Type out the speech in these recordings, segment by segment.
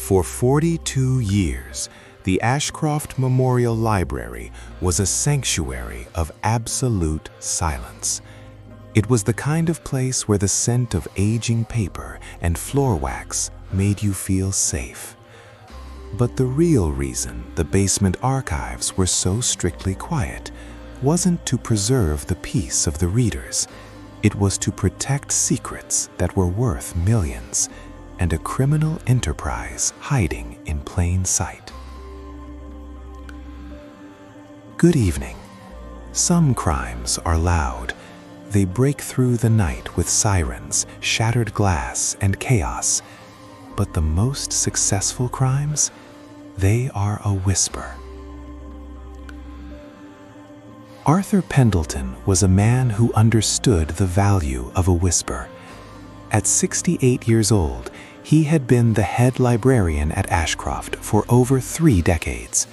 For 42 years, the Ashcroft Memorial Library was a sanctuary of absolute silence. It was the kind of place where the scent of aging paper and floor wax made you feel safe. But the real reason the basement archives were so strictly quiet wasn't to preserve the peace of the readers. It was to protect secrets that were worth millions and a criminal enterprise hiding in plain sight. Good evening. Some crimes are loud. They break through the night with sirens, shattered glass, and chaos. But the most successful crimes? They are a whisper. Arthur Pendleton was a man who understood the value of a whisper. At 68 years old, he had been the head librarian at Ashcroft for over 3 decades.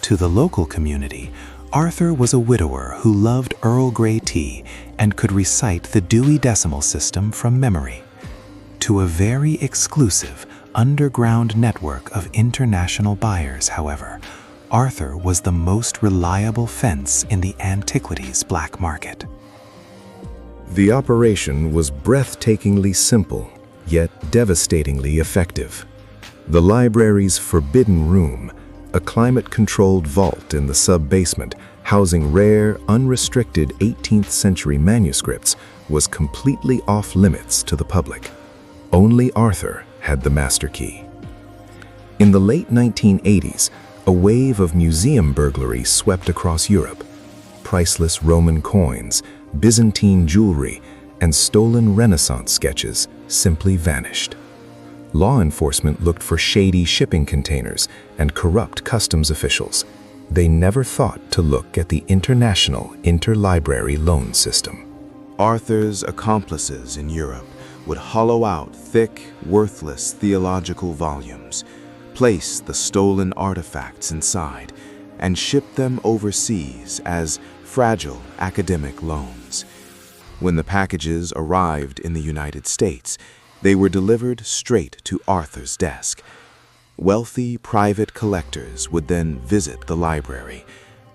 To the local community, Arthur was a widower who loved Earl Grey tea and could recite the Dewey Decimal System from memory. To a very exclusive, underground network of international buyers, however, Arthur was the most reliable fence in the antiquities black market. The operation was breathtakingly simple, yet devastatingly effective. The library's forbidden room, a climate-controlled vault in the sub-basement housing rare, unrestricted 18th century manuscripts, was completely off-limits to the public. Only Arthur had the master key. In the late 1980s, a wave of museum burglary swept across Europe. Priceless Roman coins, Byzantine jewelry, and stolen Renaissance sketches simply vanished. Law enforcement looked for shady shipping containers and corrupt customs officials. They never thought to look at the international interlibrary loan system. Arthur's accomplices in Europe would hollow out thick, worthless theological volumes, place the stolen artifacts inside, and ship them overseas as fragile academic loans. When the packages arrived in the United States, they were delivered straight to Arthur's desk. Wealthy private collectors would then visit the library,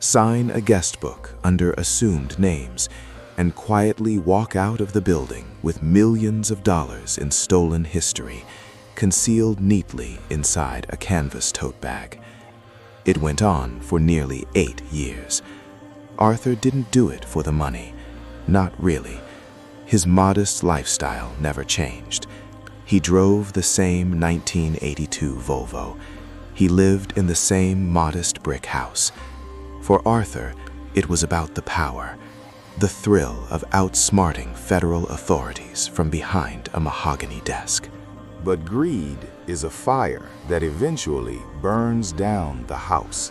sign a guest book under assumed names, and quietly walk out of the building with millions of dollars in stolen history, concealed neatly inside a canvas tote bag. It went on for nearly 8 years. Arthur didn't do it for the money. Not really. His modest lifestyle never changed. He drove the same 1982 Volvo. He lived in the same modest brick house. For Arthur, it was about the power, the thrill of outsmarting federal authorities from behind a mahogany desk. But greed is a fire that eventually burns down the house.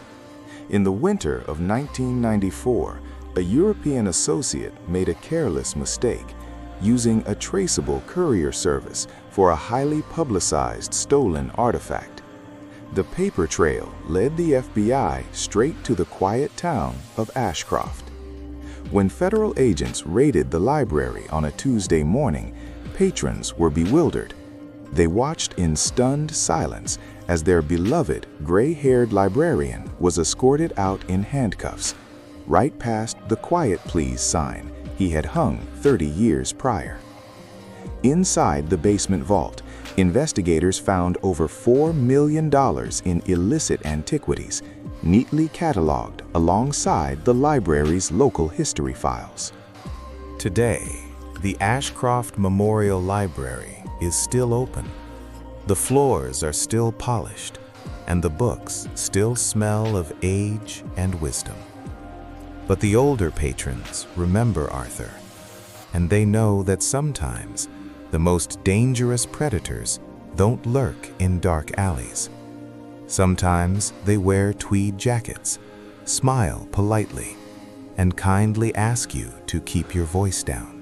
In the winter of 1994, a European associate made a careless mistake, using a traceable courier service for a highly publicized stolen artifact. The paper trail led the FBI straight to the quiet town of Ashcroft. When federal agents raided the library on a Tuesday morning, patrons were bewildered. They watched in stunned silence as their beloved gray-haired librarian was escorted out in handcuffs, right past the "Quiet Please" sign he had hung 30 years prior. Inside the basement vault, investigators found over $4 million in illicit antiquities, neatly cataloged alongside the library's local history files. Today, the Ashcroft Memorial Library is still open. The floors are still polished, and the books still smell of age and wisdom. But the older patrons remember Arthur, and they know that sometimes the most dangerous predators don't lurk in dark alleys. Sometimes they wear tweed jackets, smile politely, and kindly ask you to keep your voice down.